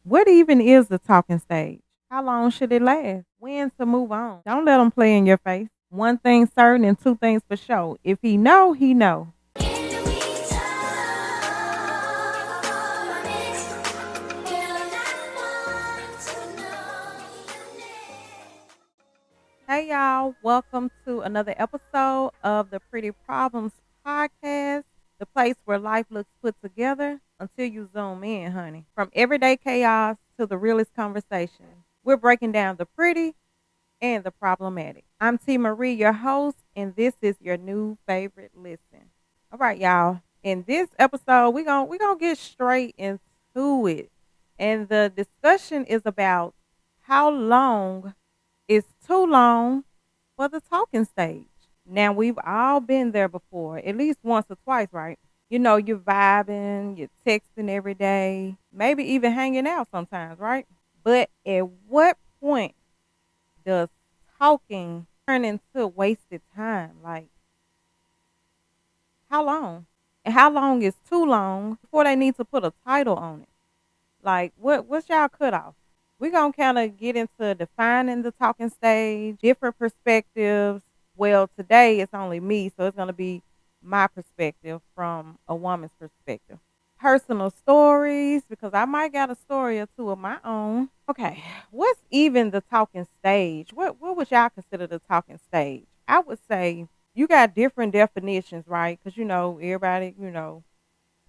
What even is the talking stage? How long should it last? When to move on? Don't let them play in your face. One thing certain and two things for sure. If he know, he know. Hey y'all, welcome to another episode of the Pretty Problems podcast, the place where life looks put together until you zoom in, honey. From everyday chaos to the realest conversation, we're breaking down the pretty and the problematic. I'm T Marie, your host, and this is your new favorite listen. All right, y'all. In this episode, we gonna get straight into it. And the discussion is about how long is too long for the talking stage. Now we've all been there before, at least once or twice, right? You know, you're vibing, you're texting every day, maybe even hanging out sometimes, right? But at what point does talking turn into wasted time? Like, how long? And how long is too long before they need to put a title on it? Like, what's y'all cutoff? We're gonna kind of get into defining the talking stage, different perspectives. Well, today it's only me, so it's gonna be my perspective from a woman's perspective. Personal stories, because I might got a story or two of my own. Okay, what's even the talking stage? What would y'all consider the talking stage? I would say you got different definitions, right? Because everybody,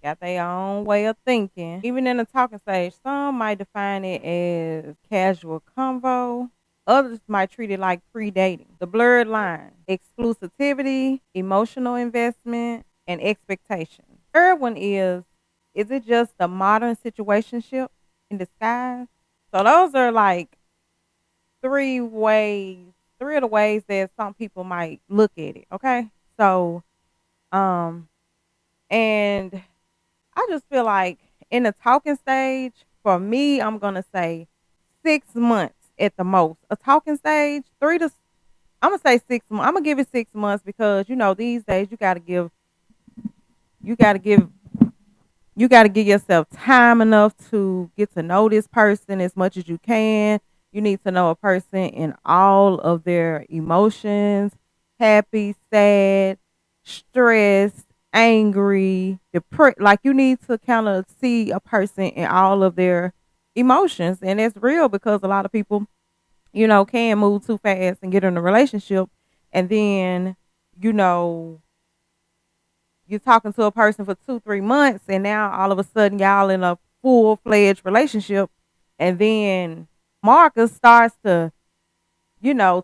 got their own way of thinking. Even in the talking stage, some might define it as casual convo. Others might treat it like pre-dating. The blurred line, exclusivity, emotional investment, and expectation. Third one is it just a modern situationship in disguise? So those are like three ways, three of the ways that some people might look at it. Okay. So, um, and I just feel like in the talking stage, for me, I'm gonna say 6 months at the most. A talking stage, I'm gonna say 6 months. I'm gonna give it 6 months because these days you gotta give you gotta give yourself time enough to get to know this person as much as you can. You need to know a person in all of their emotions, happy, sad, stressed, angry, depressed. Like you need to kind of see a person in all of their emotions. And it's real because a lot of people, can move too fast and get in a relationship. And then, you know, you're talking to a person for 2, 3 months, and now all of a sudden y'all in a full fledged relationship, and then Marcus starts to,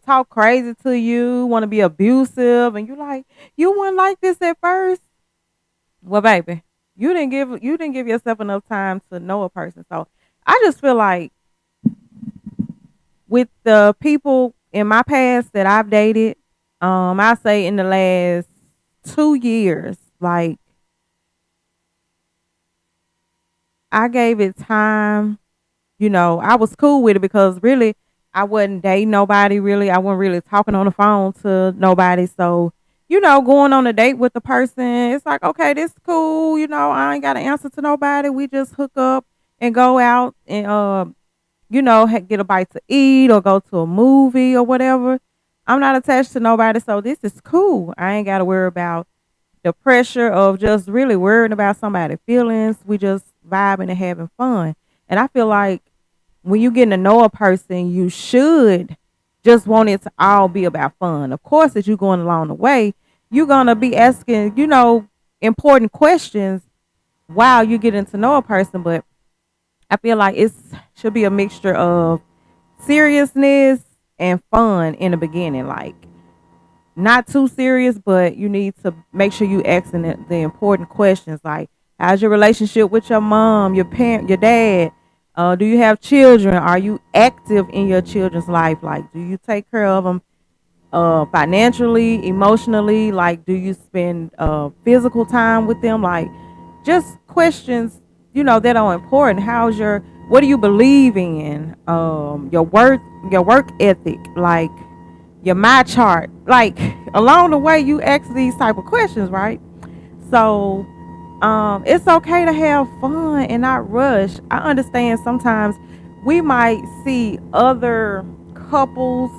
talk crazy to you, want to be abusive, and you like, you weren't like this at first. Well, baby, you didn't give yourself enough time to know a person. So I just feel like with the people in my past that I've dated, I say in the last 2 years, like I gave it time. I was cool with it because really I wasn't dating nobody really. I wasn't really talking on the phone to nobody. So, going on a date with the person, it's like, okay, this is cool. I ain't got to answer to nobody. We just hook up and go out and, get a bite to eat or go to a movie or whatever. I'm not attached to nobody. So this is cool. I ain't got to worry about the pressure of just really worrying about somebody's feelings. We just vibing and having fun. And I feel like when you getting to know a person, you should just want it to all be about fun. Of course, as you going along the way, you're gonna be asking, important questions while you getting to know a person. But I feel like it should be a mixture of seriousness and fun in the beginning. Like not too serious, but you need to make sure you asking the important questions like how's your relationship with your mom, your parent, your dad? Do you have children? Are you active in your children's life? Like, do you take care of them financially, emotionally? Like, do you spend physical time with them? Like, just questions, that are important. What do you believe in? Your work ethic, like your my chart. Like along the way, you ask these type of questions, right? So It's okay to have fun and not rush. I understand sometimes we might see other couples.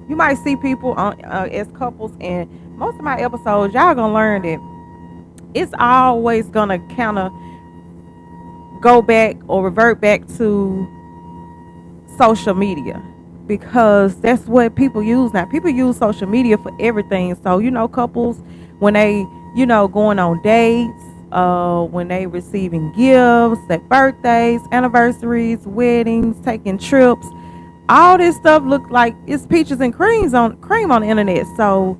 You might see people on as couples, and most of my episodes, y'all gonna learn that it's always gonna kind of go back or revert back to social media because that's what people use now. People use social media for everything. So, couples when they, going on dates, when they receiving gifts, their birthdays, anniversaries, weddings, taking trips, all this stuff look like it's peaches and cream on the internet. So,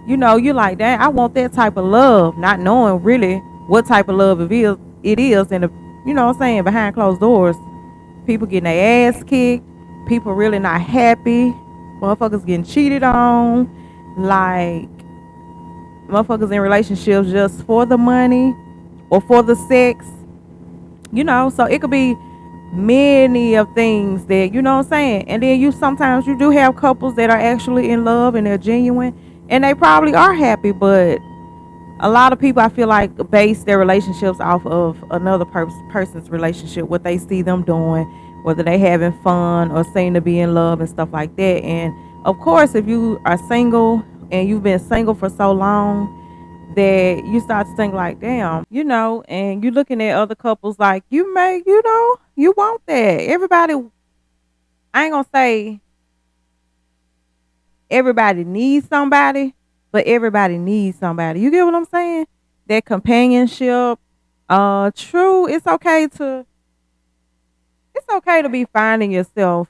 you're like, dang, I want that type of love, not knowing really what type of love it is and what I'm saying, behind closed doors. People getting their ass kicked. People really not happy. Motherfuckers getting cheated on. Like, motherfuckers in relationships just for the money or for the sex. So it could be many of things that, what I'm saying. And then sometimes you do have couples that are actually in love and they're genuine and they probably are happy, but a lot of people I feel like base their relationships off of another person's relationship, what they see them doing, whether they having fun or seem to be in love and stuff like that. And of course, if you are single and you've been single for so long that you start to think like, damn, and you looking at other couples like you want that. Everybody, I ain't gonna say everybody needs somebody, but everybody needs somebody. You get what I'm saying? That companionship. True. It's okay to be finding yourself,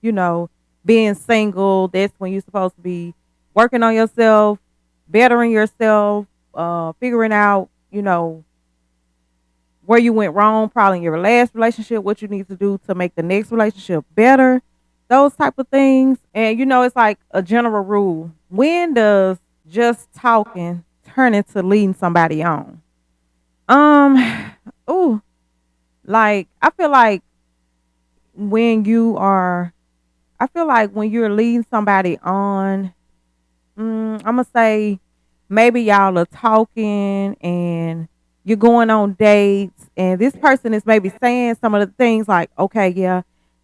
you know, being single. That's when you're supposed to be working on yourself, bettering yourself, figuring out, where you went wrong, probably in your last relationship, what you need to do to make the next relationship better, those type of things. And it's like a general rule. When does just talking turn into leading somebody on? Um, ooh, like when you are, I feel like when you're leading somebody on, I'm gonna say maybe y'all are talking and you're going on dates, and this person is maybe saying some of the things like, okay, yeah,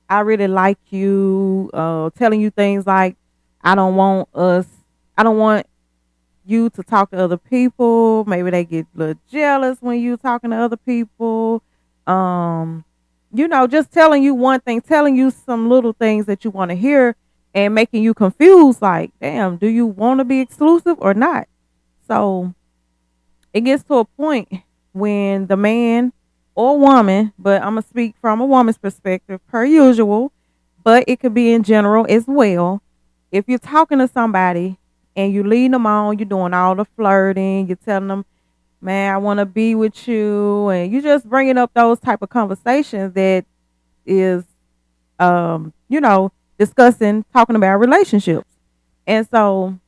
I really like you, telling you things like, I don't want us, I don't want you to talk to other people. Maybe they get a little jealous when you talking to other people. Um, just telling you one thing, telling you some little things that you want to hear and making you confused like, damn, do you want to be exclusive or not? So it gets to a point when the man or woman, but I'm gonna speak from a woman's perspective per usual, but it could be in general as well. If you're talking to somebody and you lead them on, you're doing all the flirting, you're telling them, man, I want to be with you, and you just bringing up those type of conversations that is, discussing, talking about relationships. And so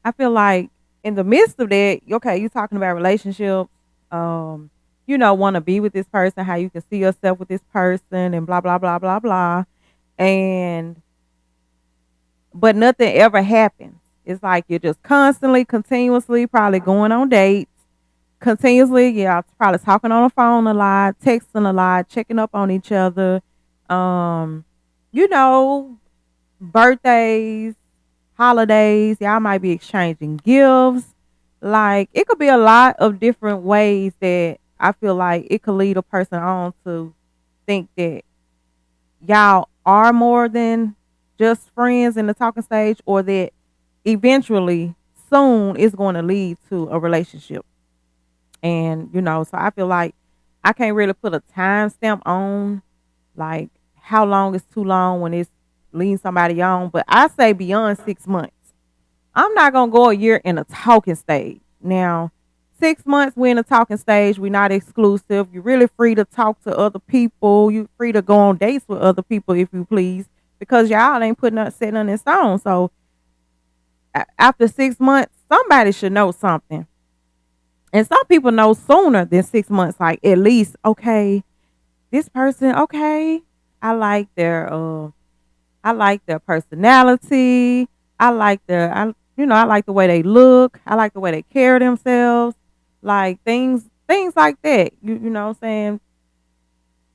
I feel like in the midst of that, okay, you talking about relationships, want to be with this person, how you can see yourself with this person, and blah blah blah blah blah, and but nothing ever happens. It's like you're just constantly, continuously, probably going on dates, continuously, yeah, probably talking on the phone a lot, texting a lot, checking up on each other, um, you know, birthdays, holidays, y'all might be exchanging gifts. Like it could be a lot of different ways that I feel like it could lead a person on to think that y'all are more than just friends in the talking stage, or that eventually soon it's going to lead to a relationship. And so I feel like I can't really put a time stamp on like how long is too long when it's leading somebody on, but I say beyond 6 months. I'm not gonna go a year in a talking stage. Now, 6 months we're in a talking stage. We're not exclusive. You're really free to talk to other people. You're free to go on dates with other people if you please, because y'all ain't putting up setting on in stone. So after 6 months, somebody should know something. And some people know sooner than 6 months, like at least, okay, this person, okay, I like their I like their personality. I like I like the way they look. I like the way they carry themselves. Like things like that. You know what I'm saying?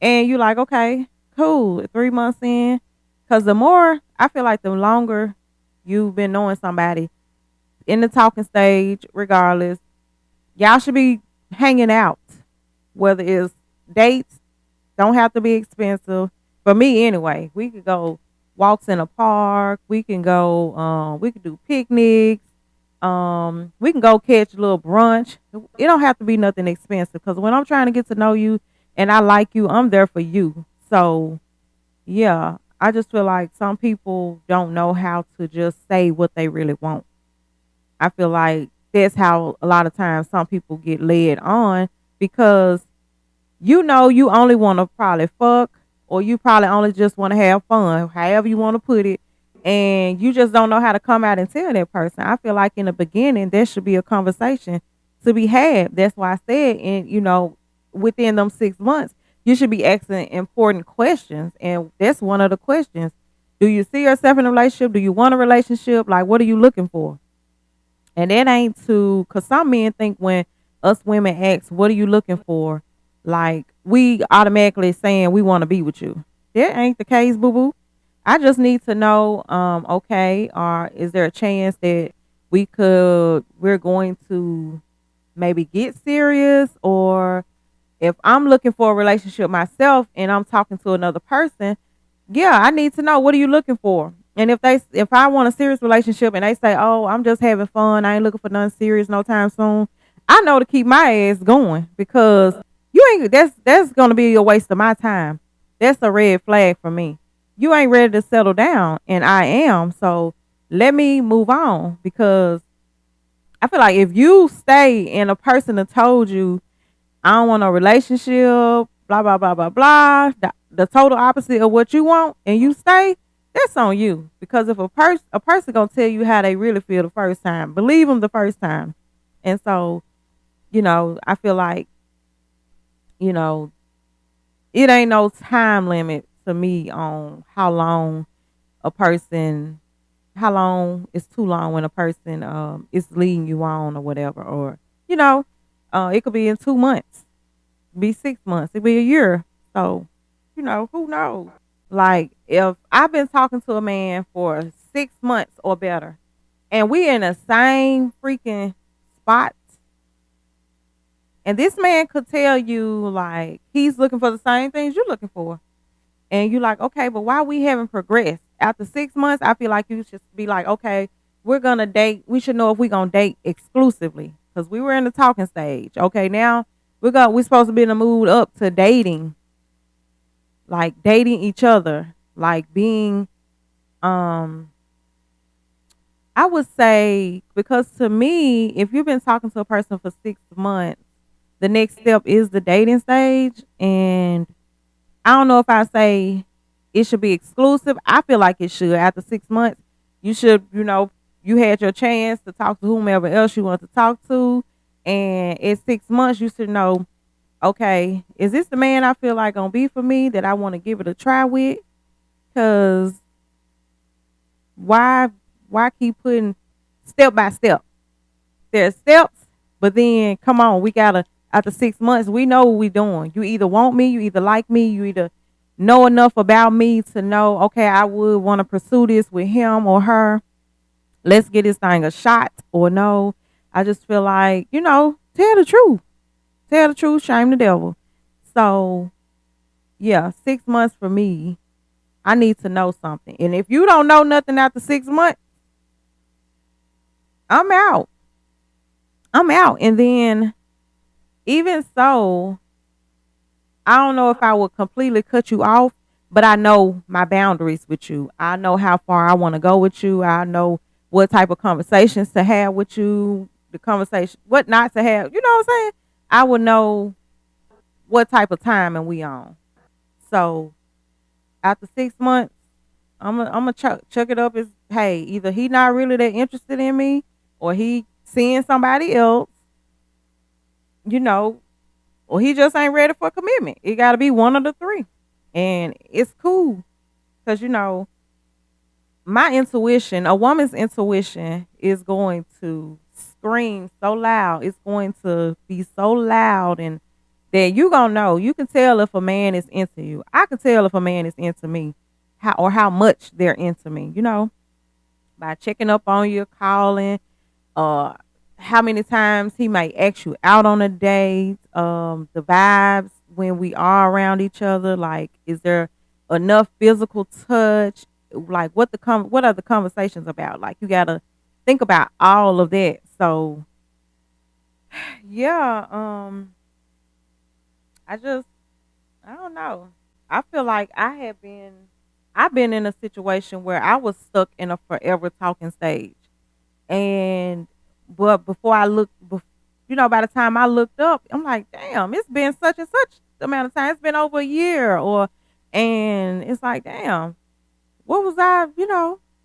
And you like, okay, cool. 3 months in. Cause the more I feel like the longer you've been knowing somebody in the talking stage, regardless, y'all should be hanging out. Whether it's dates, don't have to be expensive. For me anyway, we could go walks in a park, we can go we could do picnics, we can go catch a little brunch. It don't have to be nothing expensive because when I'm trying to get to know you and I like you, I'm there for you. So yeah, I just feel like some people don't know how to just say what they really want. I feel like that's how a lot of times some people get led on because you only want to probably fuck or you probably only just want to have fun, however you want to put it. And you just don't know how to come out and tell that person. I feel like in the beginning, there should be a conversation to be had. That's why I said, within them 6 months, you should be asking important questions. And that's one of the questions. Do you see yourself in a relationship? Do you want a relationship? Like, what are you looking for? And that ain't to, cause some men think when us women ask, what are you looking for? Like we automatically saying we want to be with you. That ain't the case, boo boo. I just need to know, okay, or is there a chance that we're going to maybe get serious, or if I'm looking for a relationship myself and I'm talking to another person, yeah, I need to know what are you looking for. And if I want a serious relationship and they say, "Oh, I'm just having fun. I ain't looking for nothing serious no time soon." I know to keep my ass going because you ain't that's going to be a waste of my time. That's a red flag for me. You ain't ready to settle down and I am. So let me move on because I feel like if you stay and a person that told you I don't want no relationship, blah, blah, blah, blah, blah. The total opposite of what you want and you stay, that's on you. Because if a person gonna tell you how they really feel the first time, believe them the first time. And so, I feel like, you know, it ain't no time limit to me on a person how long is too long when a person is leading you on or whatever. Or, you know, it could be in 2 months, be 6 months, it be a year. So, who knows? Like if I've been talking to a man for 6 months or better, and we in the same freaking spot, and this man could tell you like he's looking for the same things you're looking for, and you like, okay, but why we haven't progressed after 6 months? I feel like you should be like, okay, we're gonna date. We should know if we're gonna date exclusively because we were in the talking stage. Okay, now we're supposed to be in the mood up to dating, like dating each other, like being um I would say, because to me, if you've been talking to a person for 6 months, the next step is the dating stage. And I don't know if I say it should be exclusive. I feel like it should. After 6 months, you should, you had your chance to talk to whomever else you want to talk to. And at 6 months, you should know, okay, is this the man I feel like gonna be for me that I want to give it a try with? Cause why why keep putting step by step? There's steps, but then come on, we gotta after 6 months, we know what we doing. You either want me, you either like me, you either know enough about me to know, okay, I would want to pursue this with him or her. Let's get this thing a shot, or no. I just feel like, tell the truth. Tell the truth, shame the devil. So yeah, 6 months for me, I need to know something. And if you don't know nothing after 6 months, I'm out. I'm out. And then even so, I don't know if I would completely cut you off, but I know my boundaries with you. I know how far I want to go with you. I know what type of conversations to have with you, the conversation, what not to have. You know what I'm saying? I would know what type of time and we on. So after 6 months, I'm gonna chuck it up as, hey, either he not really that interested in me, or he seeing somebody else, you know, or he just ain't ready for commitment. It got to be one of the three, and it's cool because my intuition, a woman's intuition, is going to scream so loud. It's going to be so loud and that you gonna know. You can tell if a man is into you. I can tell if a man is into me, how much they're into me. By checking up on you, calling, uh, how many times he might ask you out on a date, the vibes when we are around each other. Like, is there enough physical touch? Like, what are the conversations about? Like, you gotta think about all of that. So, yeah, I just I don't know. I feel like I've been in a situation where I was stuck in a forever talking stage. And but before I looked, by the time I looked up, I'm like, damn, it's been such and such amount of time. It's been over a year, and it's like, damn, what was I,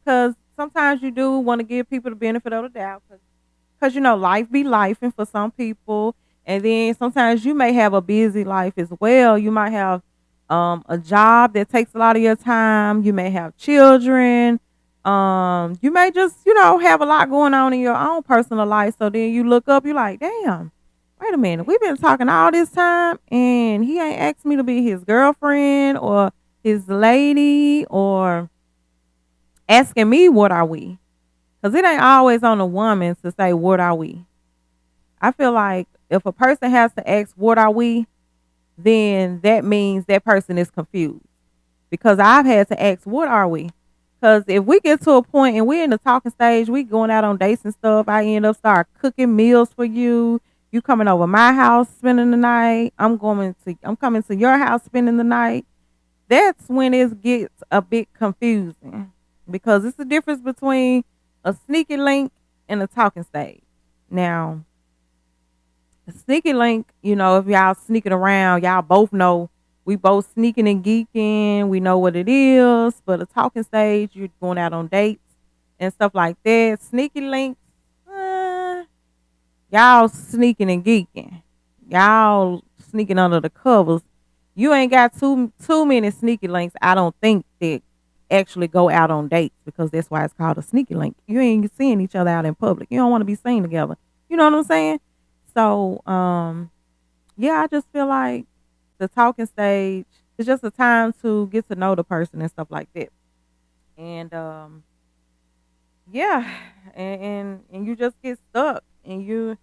Because sometimes you do want to give people the benefit of the doubt, because life be life, and for some people, and then sometimes you may have a busy life as well. You might have a job that takes a lot of your time. You may have children. You may just have a lot going on in your own personal life. So then you look up, you're like, damn, wait a minute, we've been talking all this time, and he ain't asked me to be his girlfriend or his lady, or asking me what are we. Because it ain't always on the woman to say, what are we? I feel like if a person has to ask, what are we, then that means that person is confused. Because I've had to ask, what are we? Because if we get to a point and we're in the talking stage, we going out on dates and stuff, I end up start cooking meals for you. You coming over my house spending the night. I'm coming to your house spending the night. That's when it gets a bit confusing, because it's the difference between a sneaky link and a talking stage. Now, a sneaky link, if y'all sneaking around, y'all both know we both sneaking and geeking. We know what it is. But a talking stage, you're going out on dates and stuff like that. Sneaky links, y'all sneaking and geeking. Y'all sneaking under the covers. You ain't got too many sneaky links, I don't think, that actually go out on dates, because that's why it's called a sneaky link. You ain't seeing each other out in public. You don't want to be seen together. You know what I'm saying? So, yeah, I just feel like the talking stage is just a time to get to know the person and stuff like that. And yeah, and you just get stuck, and you,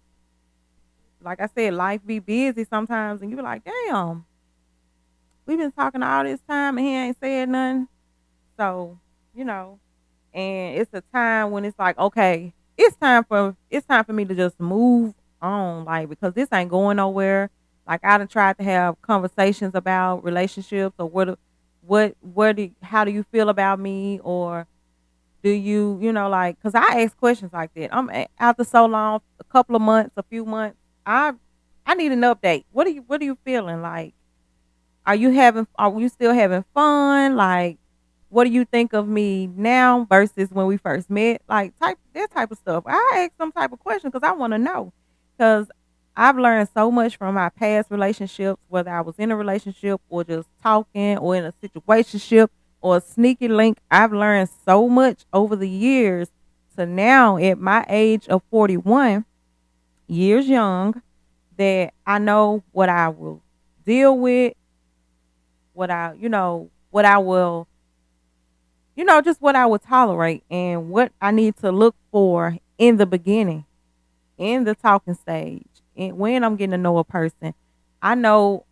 like I said, life be busy sometimes, and you be like, damn, we've been talking all this time and he ain't said nothing. So, you know, and it's a time when it's like, okay, it's time for me to just move on, like, because this ain't going nowhere. Like, I done tried to have conversations about relationships, or how do you feel about me, or do you, like, because I ask questions like that. After so long, a couple of months, a few months, I need an update. What are you feeling like? Are you still having fun? Like, what do you think of me now versus when we first met? Like, type of stuff. I ask some type of question because I want to know. Because I've learned so much from my past relationships, whether I was in a relationship or just talking or in a situationship or a sneaky link. I've learned so much over the years to now at my age of 41, years young, that I know what I will deal with, what I will, just what I will tolerate, and what I need to look for in the beginning, in the talking stage, and when I'm getting to know a person. I know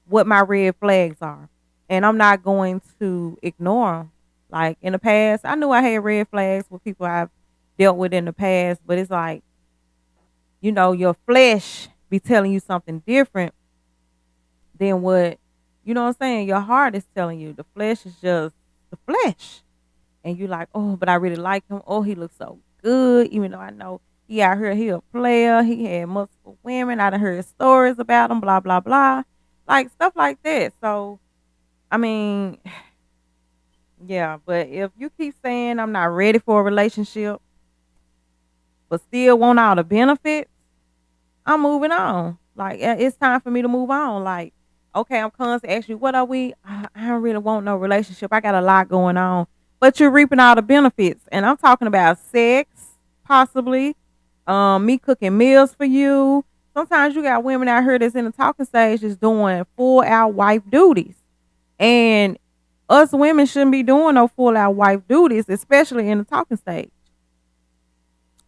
what my red flags are, and I'm not going to ignore them. Like, in the past, I knew I had red flags with people I've dealt with in the past, but it's like, your flesh be telling you something different than what, what I'm saying, your heart is telling you. The flesh is just the flesh. And you like, oh, but I really like him. Oh, he looks so good, even though I know he out here, he a player. He had multiple women. I done heard stories about him, blah, blah, blah. Like, stuff like that. So, I mean, yeah, but if you keep saying I'm not ready for a relationship, but still want all the benefits, I'm moving on. Like, it's time for me to move on. Like, okay, I'm constantly asking you, what are we? I don't really want no relationship. I got a lot going on. But you're reaping all the benefits. And I'm talking about sex, possibly. Me cooking meals for you. Sometimes you got women out here that's in the talking stage just doing full out wife duties. And us women shouldn't be doing no full out wife duties, especially in the talking stage.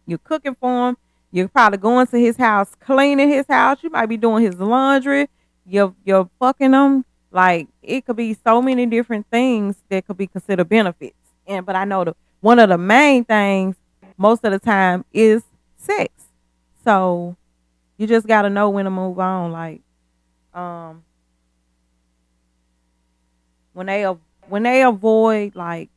You're cooking for him. You're probably going to his house, cleaning his house. You might be doing his laundry. You're fucking him. Like it could be so many different things that could be considered benefits. And but I know the one of the main things most of the time is sex. So you just gotta know when to move on. Like um when when they avoid like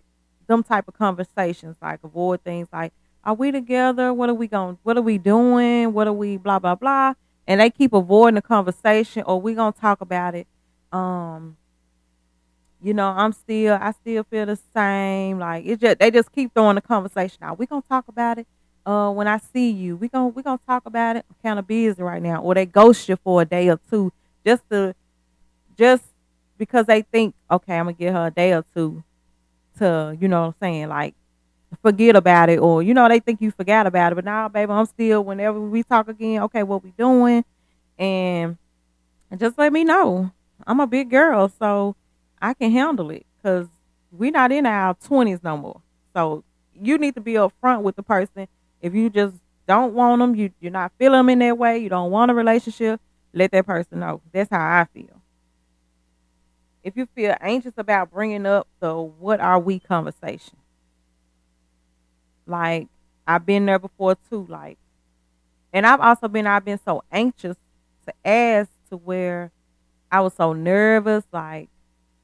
them type of conversations, like avoid things like, are we together? What are we doing? What are we blah blah blah? And they keep avoiding the conversation or we gonna talk about it. Um, I still feel the same. Like it just they just keep throwing the conversation out. We gonna talk about it. When I see you, we gonna talk about it. I'm kind of busy right now. Or they ghost you for a day or two just to just because they think, okay, I'm gonna give her a day or two to, you know what I'm saying, like forget about it, or they think you forgot about it. But now, baby, I'm still whenever we talk again, okay, what we doing? And just let me know. I'm a big girl, so I can handle it because we're not in our 20s no more. So you need to be upfront with the person. If you just don't want them, you're not feeling them in that way, you don't want a relationship, let that person know. That's how I feel. If you feel anxious about bringing up the what are we conversation, like I've been there before too, like, and I've been so anxious to ask to where I was so nervous, like,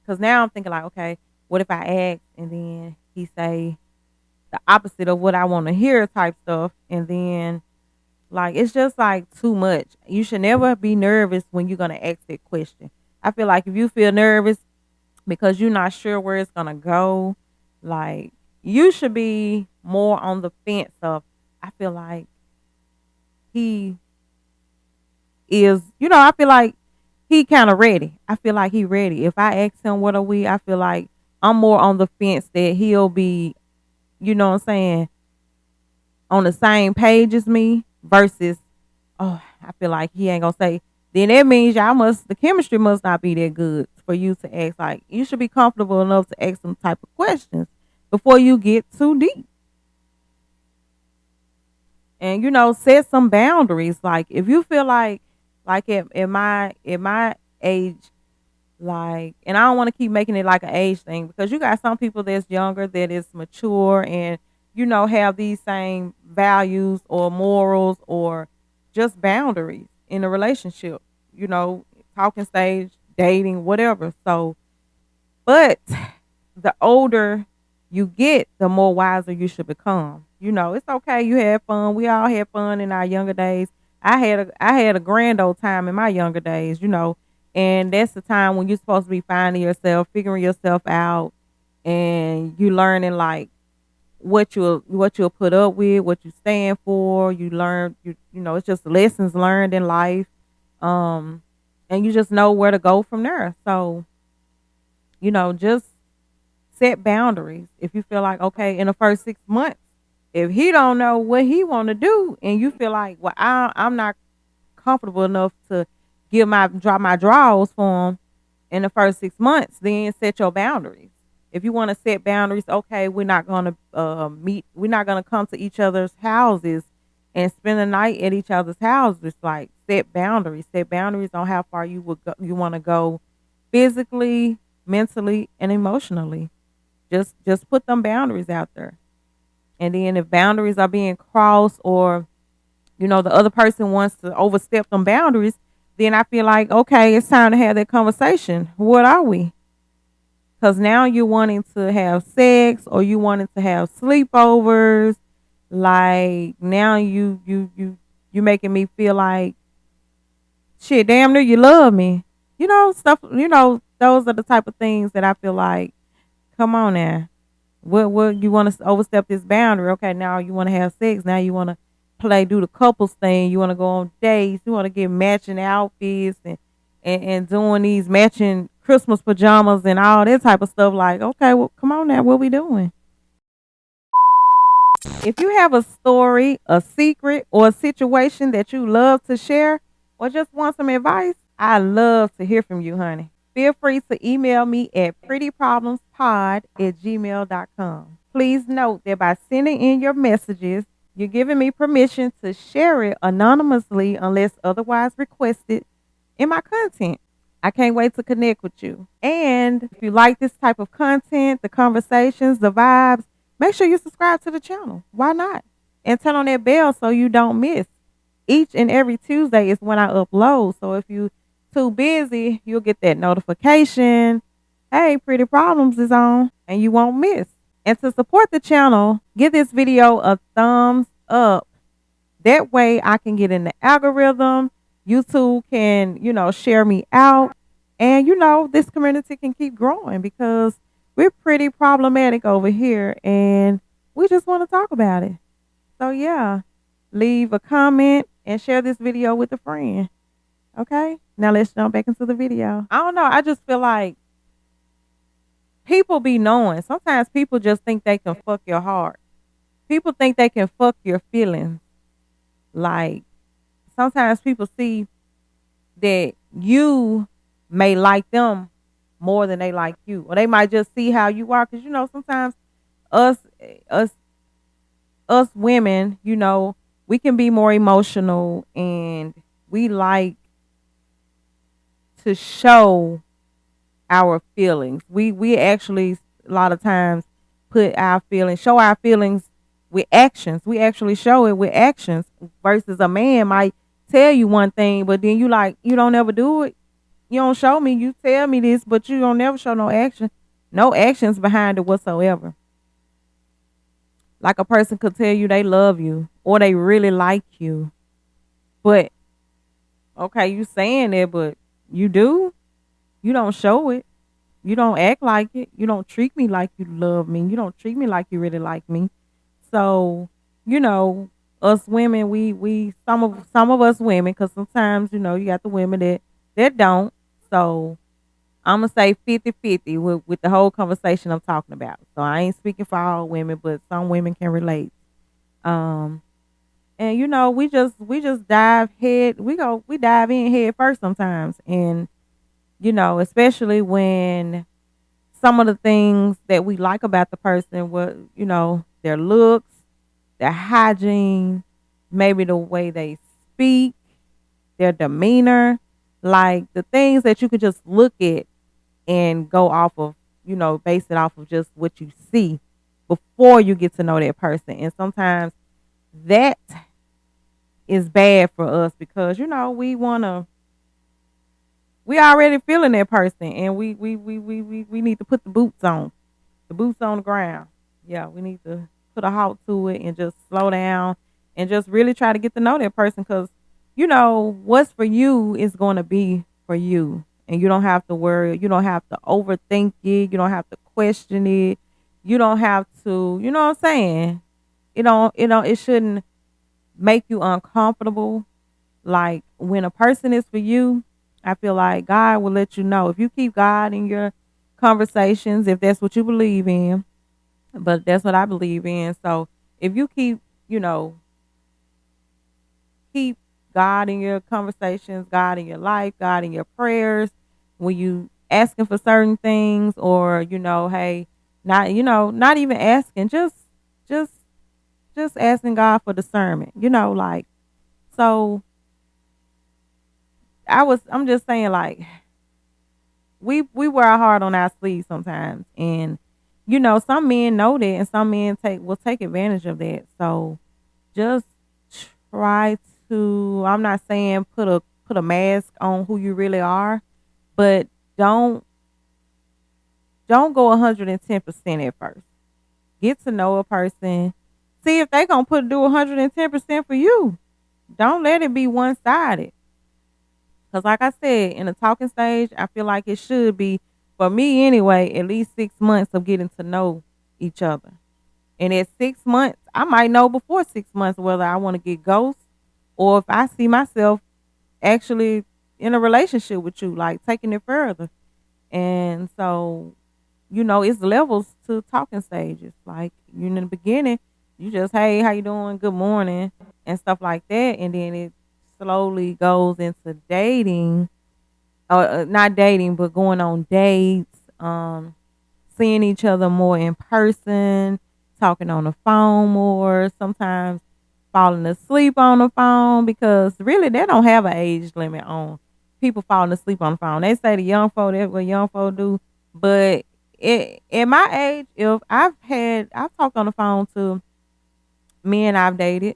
cause now I'm thinking like, okay, what if I ask and then he say the opposite of what I want to hear type stuff, and then like it's just like too much. You should never be nervous when you're gonna ask that question. I feel like if you feel nervous because you're not sure where it's gonna go, like you should be more on the fence of, I feel like he is, I feel like he kind of ready. I feel like he ready. If I ask him what are we, I feel like I'm more on the fence that he'll be, you know what I'm saying, on the same page as me versus, oh, I feel like he ain't gonna say. Then that means the chemistry must not be that good for you to ask. Like you should be comfortable enough to ask some type of questions before you get too deep. And set some boundaries. Like if you feel like at my age, like, and I don't want to keep making it like an age thing because you got some people that's younger that is mature and have these same values or morals or just boundaries in a relationship, you know talking stage, dating, whatever. So but the older you get, the more wiser you should become. It's okay. You had fun. We all had fun in our younger days. I had a grand old time in my younger days, and that's the time when you're supposed to be finding yourself, figuring yourself out, and you learning like what you'll put up with, what you stand for. You learn it's just lessons learned in life. Um and you just know where to go from there. So, just set boundaries. If you feel like, okay, in the first 6 months, if he don't know what he want to do, and you feel like, well, I'm not comfortable enough to drop my draws for him in the first 6 months, then set your boundaries. If you want to set boundaries, okay, we're not gonna meet. We're not gonna come to each other's houses and spend the night at each other's houses. Like set boundaries. Set boundaries on how far you want to go, physically, mentally, and emotionally. Just put them boundaries out there. And then if boundaries are being crossed, or the other person wants to overstep them boundaries, then I feel like, okay, it's time to have that conversation. What are we? Because now you're wanting to have sex, or you wanting to have sleepovers. Like now you making me feel like shit. Damn near you love me. Stuff. Those are the type of things that I feel like. Come on now. What you want to overstep this boundary? Okay, now you want to have sex. Now you want to do the couples thing. You want to go on dates. You want to get matching outfits and doing these matching Christmas pajamas and all that type of stuff. Like, okay, well, come on now, what we doing? If you have a story, a secret, or a situation that you love to share, or just want some advice, I love to hear from you, honey. Feel free to email me at prettyproblemspod@gmail.com. Please note that by sending in your messages, you're giving me permission to share it anonymously unless otherwise requested in my content. I can't wait to connect with you. And if you like this type of content, the conversations, the vibes, make sure you subscribe to the channel. Why not? And turn on that bell so you don't miss. Each and every Tuesday is when I upload. So if you too busy, you'll get that notification. Hey, Pretty Problems is on and you won't miss. And to support the channel, give this video a thumbs up. That way I can get in the algorithm. YouTube can, share me out. And, this community can keep growing because we're pretty problematic over here and we just want to talk about it. So, yeah, leave a comment and share this video with a friend. Okay, now let's jump back into the video. I don't know. I just feel like people be knowing. Sometimes people just think they can fuck your heart. People think they can fuck your feelings. Like, sometimes people see that you may like them more than they like you, or they might just see how you are. Because sometimes us us us women, we can be more emotional, and we like to show our feelings. We actually a lot of times show our feelings with actions. We actually show it with actions versus a man might tell you one thing, but then you don't ever do it. You don't show me. You tell me this, but you don't never show no action, no actions behind it whatsoever. Like a person could tell you they love you or they really like you, but okay, you saying that, but you do. You don't show it. You don't act like it. You don't treat me like you love me. You don't treat me like you really like me. So, us women, we some of us women, because sometimes, you got the women that don't. So I'm gonna say 50-50 with the whole conversation I'm talking about. So I ain't speaking for all women, but some women can relate. Um, and we just we dive in head first sometimes, and especially when some of the things that we like about the person, their looks, their hygiene, maybe the way they speak, their demeanor, like the things that you could just look at and go off of, base it off of just what you see before you get to know that person. And sometimes that is bad for us because, we already feeling that person, and we need to put the boots on the ground. Yeah, we need to put a halt to it and just slow down and just really try to get to know that person, because what's for you is going to be for you, and you don't have to worry. You don't have to overthink it. You don't have to question it. You don't have to. You know what I'm saying? It shouldn't make you uncomfortable. Like when a person is for you, I feel like God will let you know. If you keep God in your conversations, if that's what you believe in, but that's what I believe in. So if you keep God in your conversations, God in your life, God in your prayers, when you asking for certain things, or hey, not even asking, just asking God for discernment, like. So I'm just saying, like, we wear our heart on our sleeve sometimes, and some men know that, and some men will take advantage of that. So just try to, I'm not saying put a mask on who you really are, but don't go 110% at first. Get to know a person, see if they gonna do 110% for you. Don't let it be one sided. Because like I said, in the talking stage, I feel like it should be, for me anyway, at least 6 months of getting to know each other. And at 6 months, I might know before 6 months whether I want to get ghost, or if I see myself actually in a relationship with you, like taking it further. And so, it's levels to talking stages. Like, in the beginning, You just, hey, how you doing? Good morning, and stuff like that, and then it slowly goes into dating, not dating, but going on dates, seeing each other more in person, talking on the phone more, sometimes falling asleep on the phone because really they don't have an age limit on people falling asleep on the phone. They say the young folk, that's what young folk do, but at my age, if I've talked on the phone to men I've dated,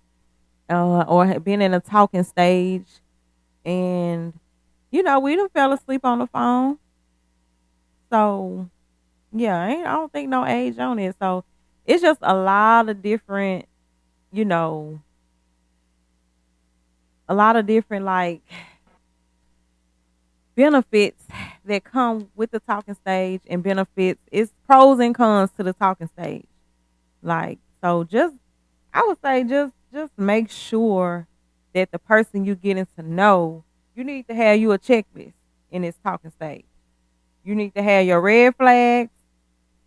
or have been in a talking stage, and we done fell asleep on the phone. So yeah, I don't think no age on it. So it's just a lot of different, you know, a lot of different like benefits that come with the talking stage and benefits. It's pros and cons to the talking stage. Like, so just I would say just make sure that the person you getting to know, you need to have you a checklist in this talking stage. You need to have your red flags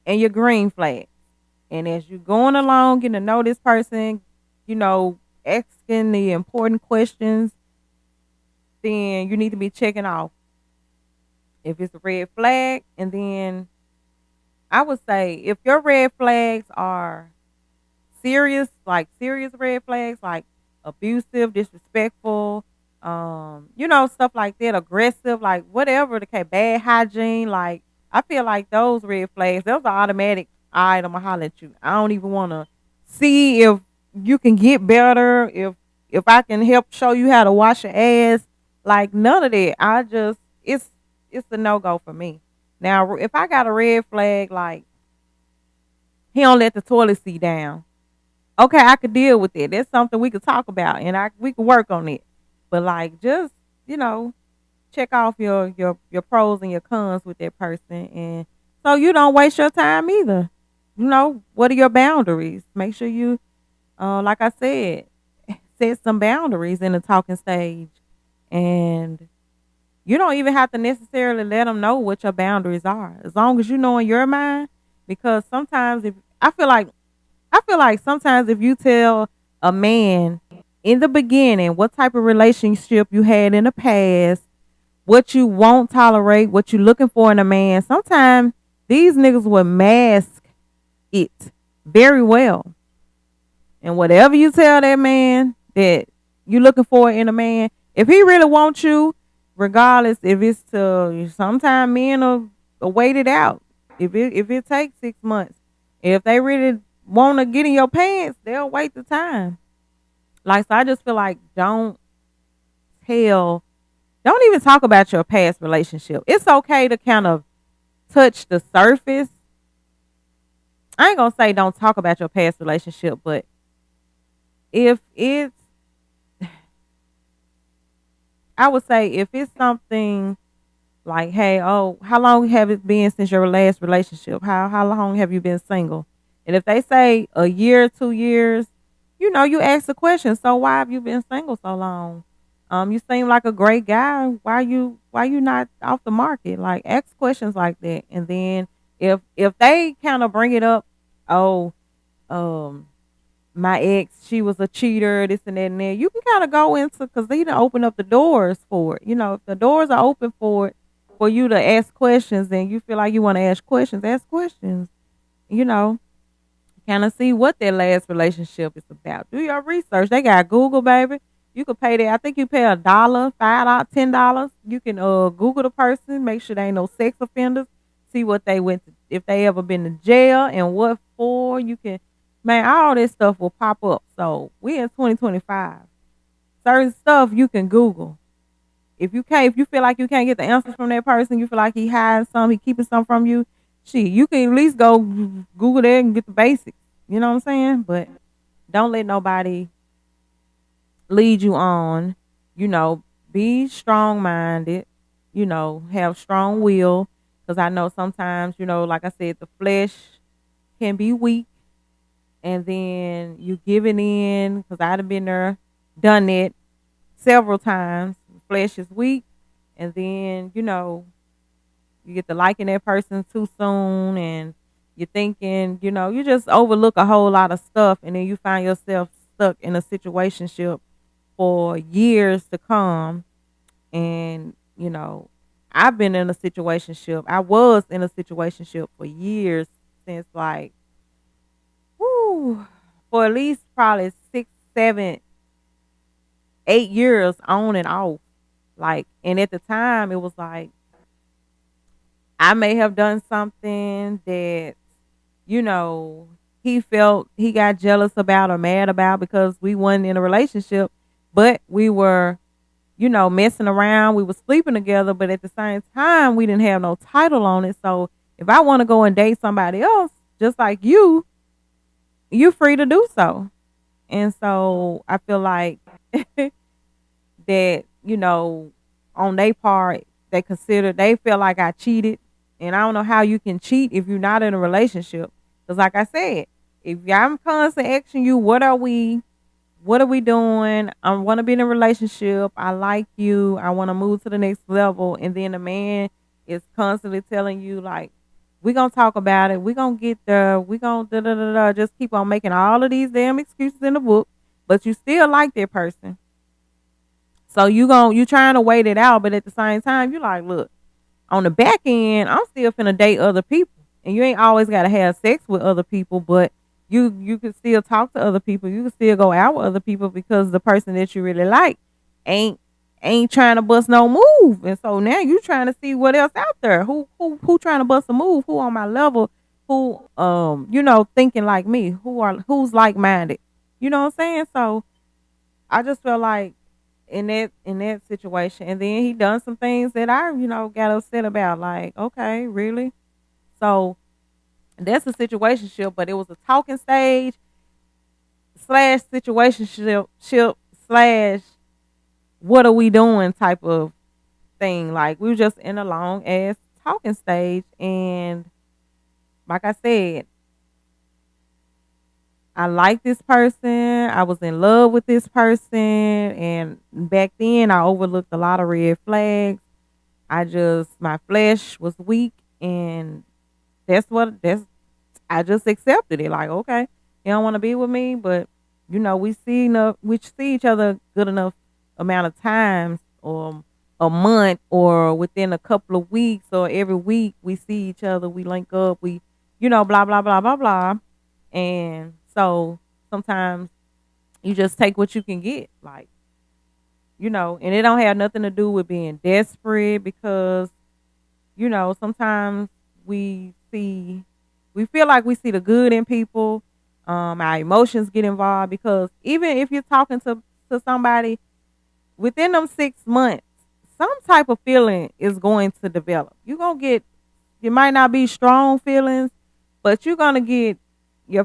and your green flags. And as you going along, getting to know this person, you know, asking the important questions, then you need to be checking off if it's a red flag. And then I would say if your red flags are serious, like serious red flags, like abusive, disrespectful, stuff like that, aggressive, like whatever the case, bad hygiene, like I feel like those red flags, those are automatic. All right, I'm gonna holler at you. I don't even wanna see if you can get better, if I can help show you how to wash your ass. Like none of that. It's a no go for me. Now if I got a red flag like he don't let the toilet seat down, okay, I could deal with it. That's something we could talk about, and we could work on it. But like, just you know, check off your pros and your cons with that person, and so you don't waste your time either. What are your boundaries? Make sure you, like I said, set some boundaries in the talking stage, and you don't even have to necessarily let them know what your boundaries are, as long as you know in your mind. Because sometimes if I feel like sometimes if you tell a man in the beginning what type of relationship you had in the past, what you won't tolerate, what you looking for in a man, sometimes these niggas will mask it very well. And whatever you tell that man that you looking for in a man, if he really wants you, regardless if it's to sometimes men will wait it out. If it takes 6 months, if they really want to get in your pants, they'll wait the time. Like, so I just feel like tell, don't even talk about your past relationship. It's okay to kind of touch the surface. I ain't gonna say don't talk about your past relationship, but if it's, I would say if it's something like, hey, oh, how long have it been since your last relationship? How long have you been single? And if they say a year, 2 years, you ask the question. So why have you been single so long? You seem like a great guy. Why you not off the market? Like, ask questions like that. And then if they kind of bring it up, oh, um, my ex, she was a cheater, this and that and that. You can kind of go into, because they done open up the doors for it. If the doors are open for it, for you to ask questions, and you feel like you want to ask questions. You know, kind of see what their last relationship is about. Do your research. They got Google, baby. You could pay that. I think you pay $1, $5, $10. You can Google the person, make sure they ain't no sex offenders, see what they went to, if they ever been to jail and what for. You can, man, all this stuff will pop up. So we in 2025. Certain stuff you can Google. If you feel like you can't get the answers from that person, you feel like he hiding some, he keeping some from you, shit, you can at least go Google that and get the basics. You know what I'm saying? But don't let nobody lead you on. Be strong minded. Have strong will. Because I know sometimes, like I said, the flesh can be weak, and then you giving in. Because I'd have been there, done it several times. Flesh is weak, and then you get to liking that person too soon, and You're thinking, you just overlook a whole lot of stuff, and then you find yourself stuck in a situationship for years to come. And, I've been in a situationship. I was in a situationship for years, since like, whoo, for at least probably 6, 7, 8 years on and off. Like, and at the time, it was like I may have done something that, you know, he felt he got jealous about or mad about because we wasn't in a relationship, but we were, messing around. We were sleeping together, but at the same time, we didn't have no title on it. So if I want to go and date somebody else, just like you're free to do so. And so I feel like that, on their part, they feel like I cheated. And I don't know how you can cheat if you're not in a relationship. Because like I said, if I'm constantly asking you, what are we doing? I want to be in a relationship. I like you. I want to move to the next level. And then the man is constantly telling you, like, we're going to talk about it. We're going to get there. We're going to da da da da. Just keep on making all of these damn excuses in the book. But you still like that person. So you trying to wait it out. But at the same time, you like, look, on the back end, I'm still finna date other people. And you ain't always gotta have sex with other people, but you can still talk to other people. You can still go out with other people because the person that you really like ain't ain't trying to bust no move. And so now you trying to see what else out there. Who trying to bust a move? Who on my level? Who thinking like me? Who's like minded? You know what I'm saying? So I just feel like in that situation, and then he done some things that I got upset about. Like, okay, really? So that's a situationship, but it was a talking stage slash situationship ship slash what are we doing type of thing. Like we were just in a long ass talking stage, and like I said, I like this person. I was in love with this person. And back then, I overlooked a lot of red flags. My flesh was weak. And that's, I just accepted it. Like, okay, you don't want to be with me, but, we see each other good enough amount of times, or a month, or within a couple of weeks, or every week we see each other, we link up, blah, blah, blah, blah, blah. And so sometimes you just take what you can get, like, and it don't have nothing to do with being desperate because, sometimes we feel like we see the good in people. Our emotions get involved because even if you're talking to somebody within them 6 months, some type of feeling is going to develop. You might not be strong feelings, but your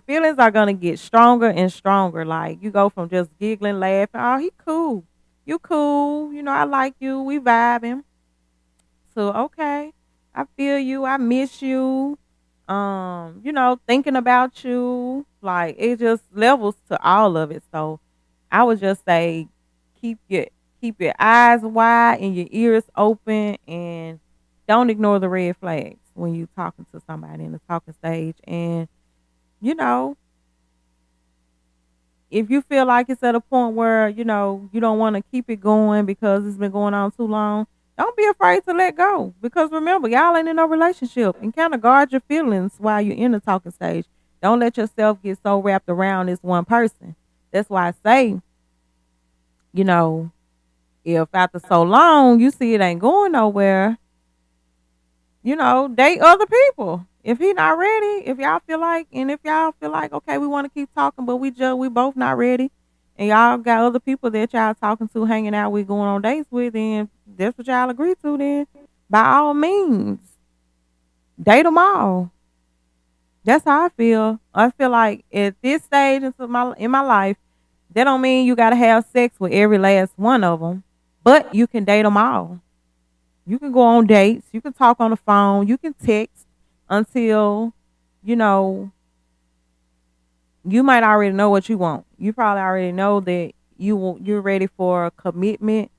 feelings are gonna get stronger and stronger. Like you go from just giggling, laughing, oh he cool, you cool, I like you, we vibing. So okay, I feel you, I miss you. Thinking about you, like it just levels to all of it. So I would just say keep your keep your eyes wide and your ears open, and don't ignore the red flags when you talking to somebody in the talking stage. And you know, if you feel like it's at a point where, you don't want to keep it going because it's been going on too long, don't be afraid to let go. Because remember, y'all ain't in no relationship, and kind of guard your feelings while you're in the talking stage. Don't let yourself get so wrapped around this one person. That's why I say, you know, if after so long you see it ain't going nowhere, date other people. If he not ready, if y'all feel like, okay, we want to keep talking, but we both not ready, and y'all got other people that y'all talking to, hanging out with, going on dates with, and that's what y'all agree to, then by all means, date them all. That's how I feel. I feel like at this stage in my life, that don't mean you got to have sex with every last one of them, but you can date them all. You can go on dates. You can talk on the phone. You can text until, you know, you might already know what you want. You probably already know that you're ready for a commitment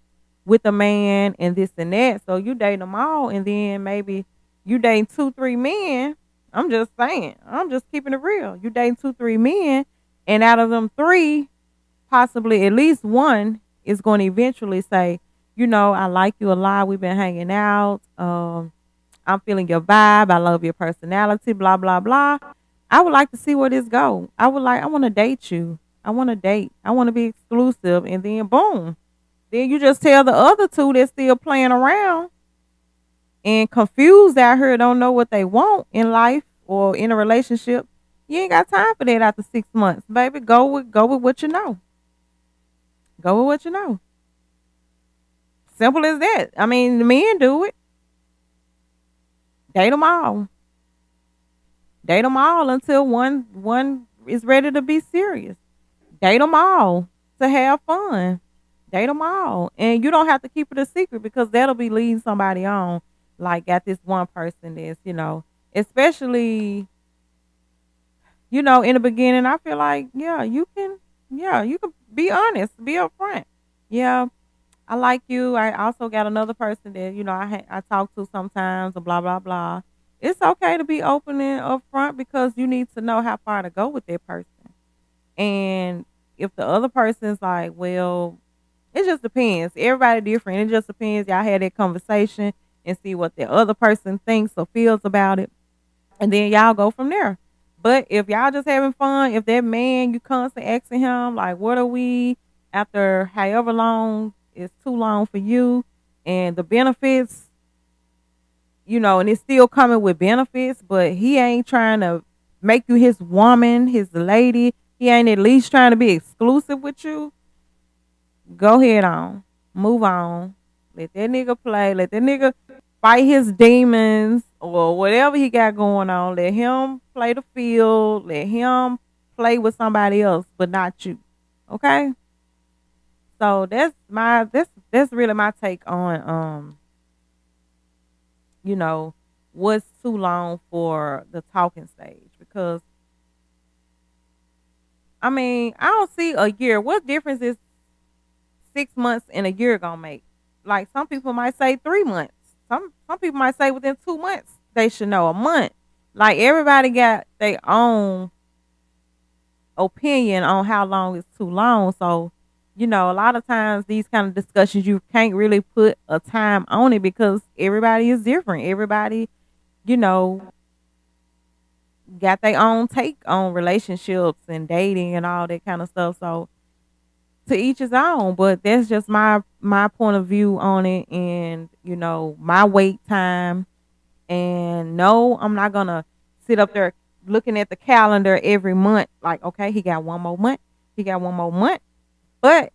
with a man and this and that. So you date them all, and then maybe you date 2, 3 men, I'm just saying. I'm just keeping it real. You dating 2, 3 men, and out of them three, possibly at least one is going to eventually say, I like you a lot. We've been hanging out. I'm feeling your vibe. I love your personality. Blah blah blah. I would like to see where this go. I want to date you. I want to date. I want to be exclusive, and then boom. Then you just tell the other two that's still playing around and confused out here, don't know what they want in life or in a relationship. You ain't got time for that after 6 months, baby. Go with what you know. Go with what you know. Simple as that. I mean, the men do it. Date them all. Date them all until one is ready to be serious. Date them all to have fun. Date them all, and you don't have to keep it a secret because that'll be leading somebody on. Like got this one person that's especially in the beginning. I feel like you can be honest, be upfront. Yeah, I like you. I also got another person that I talk to sometimes, or blah blah blah. It's okay to be open and upfront because you need to know how far to go with that person. And if the other person's like, well, it just depends. Everybody different. It just depends. Y'all had that conversation and see what the other person thinks or feels about it, and then y'all go from there. But if y'all just having fun, if that man you constantly asking him like, "What are we?" after however long is too long for you, and the benefits, and it's still coming with benefits, but he ain't trying to make you his woman, his lady. He ain't at least trying to be exclusive with you. Go ahead on. Move on. Let that nigga play. Let that nigga fight his demons or whatever he got going on. Let him play the field. Let him play with somebody else, but not you. Okay? So that's really my take on you know, what's too long for the talking stage because I mean, I don't see a year. What difference is 6 months and a year gonna make? Like some people might say 3 months. Some people might say within 2 months they should know a month. Like everybody got their own opinion on how long is too long. So, a lot of times these kind of discussions you can't really put a time on it because everybody is different. Everybody, you know, got their own take on relationships and dating and all that kind of stuff. So to each his own, but that's just my point of view on it and my wait time. And no, I'm not gonna sit up there looking at the calendar every month like, okay, he got one more month, he got one more month. But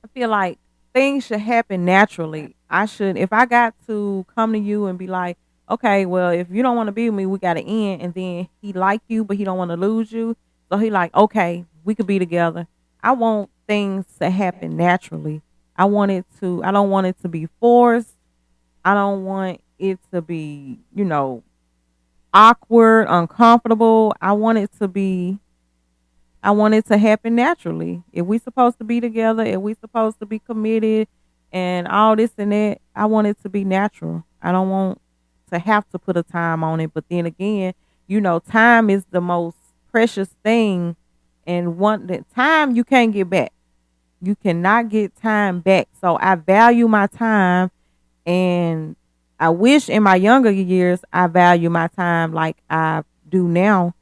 I feel like things should happen naturally. I should, if I got to come to you and be like, okay, well, if you don't want to be with me, we got to end. And then he like you, but he don't want to lose you. So he like, okay, we could be together. I want things to happen naturally. I don't want it to be forced. I don't want it to be, awkward, uncomfortable. I want it to happen naturally. If we supposed to be together, if we supposed to be committed and all this and that, I want it to be natural. I don't want to have to put a time on it. But then again, time is the most precious thing and one that time you can't get back. You cannot get time back. So I value my time and I wish in my younger years I value my time like I do now,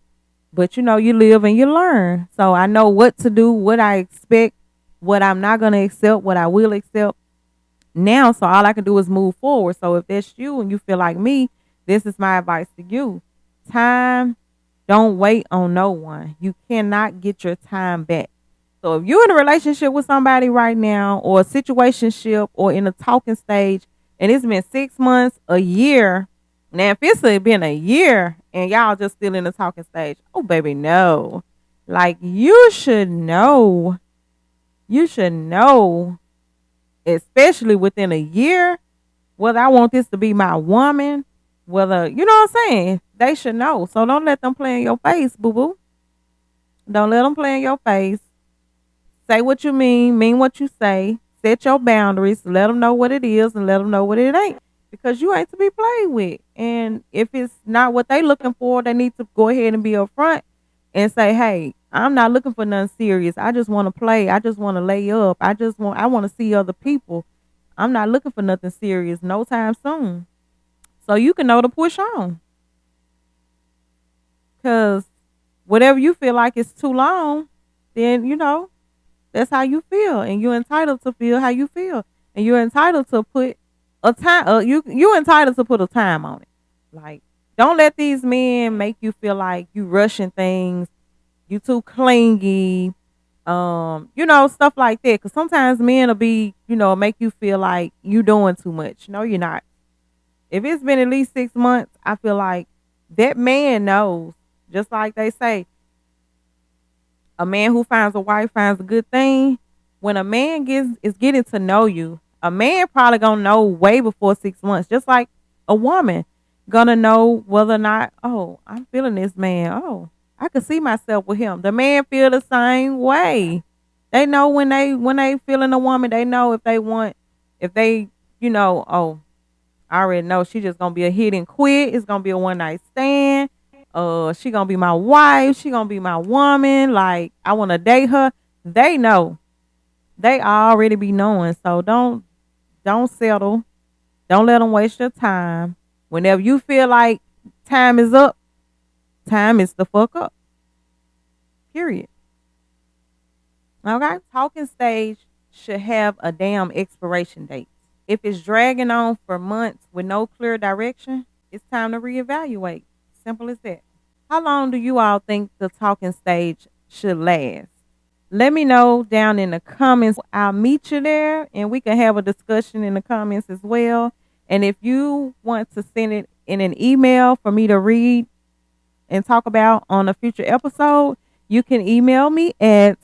but you live and you learn. So I know what to do, what I expect, what I'm not going to accept, what I will accept now. So all I can do is move forward. So if that's you and you feel like me, this is my advice to you. Time, don't wait on no one. You cannot get your time back. So if you're in a relationship with somebody right now or a situationship or in a talking stage and it's been 6 months, a year, now if it's been a year and y'all just still in the talking stage, oh baby, no. Like you should know. You should know, especially within a year, whether I want this to be my woman, whether you know what I'm saying. They should know. So don't let them play in your face, boo boo. Don't let them play in your face. Say what you mean what you say. Set your boundaries. Let them know what it is and let them know what it ain't. because you ain't to be played with. And if it's not what they looking for, they need to go ahead and be upfront and say, "Hey, I'm not looking for nothing serious. I just want to play. I just want to lay up. I want to see other people. I'm not looking for nothing serious no time soon." So you can know to push on, cuz whatever you feel like is too long, then that's how you feel, and you're entitled to feel how you feel, and you're entitled to put a time. You're entitled to put a time on it. Like, don't let these men make you feel like you rushing things. You too clingy. Stuff like that. Cause sometimes men will be, make you feel like you doing too much. No, you're not. If it's been at least 6 months, I feel like that man knows. Just like they say, a man who finds a wife finds a good thing. When a man is getting to know you, a man probably gonna know way before 6 months. Just like a woman gonna know whether or not, oh, I'm feeling this man. Oh, I could see myself with him. The man feel the same way. They know when they feeling a woman. They know if they oh, I already know she just gonna be a hit and quit. It's gonna be a one night stand. She gonna be my wife. She gonna be my woman. Like, I wanna date her. They know. They already be knowing. So don't settle. Don't let them waste your time. Whenever you feel like time is up, time is the fuck up. Period. Okay. Talking stage should have a damn expiration date. If it's dragging on for months with no clear direction, it's time to reevaluate. Simple as that. How long do you all think the talking stage should last? Let me know down in the comments. I'll meet you there and we can have a discussion in the comments as well. And if you want to send it in an email for me to read and talk about on a future episode, you can email me at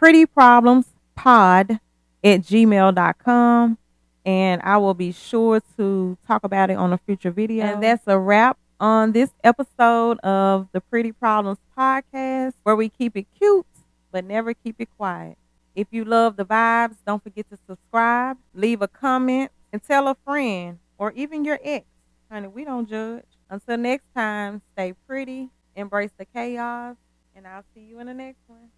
prettyproblemspod@gmail.com, and I will be sure to talk about it on a future video. And that's a wrap on this episode of the Pretty Problems podcast, where we keep it cute but never keep it quiet. If you love the vibes, don't forget to subscribe, leave a comment, and tell a friend or even your ex. Honey, we don't judge. Until next time, stay pretty, embrace the chaos, and I'll see you in the next one.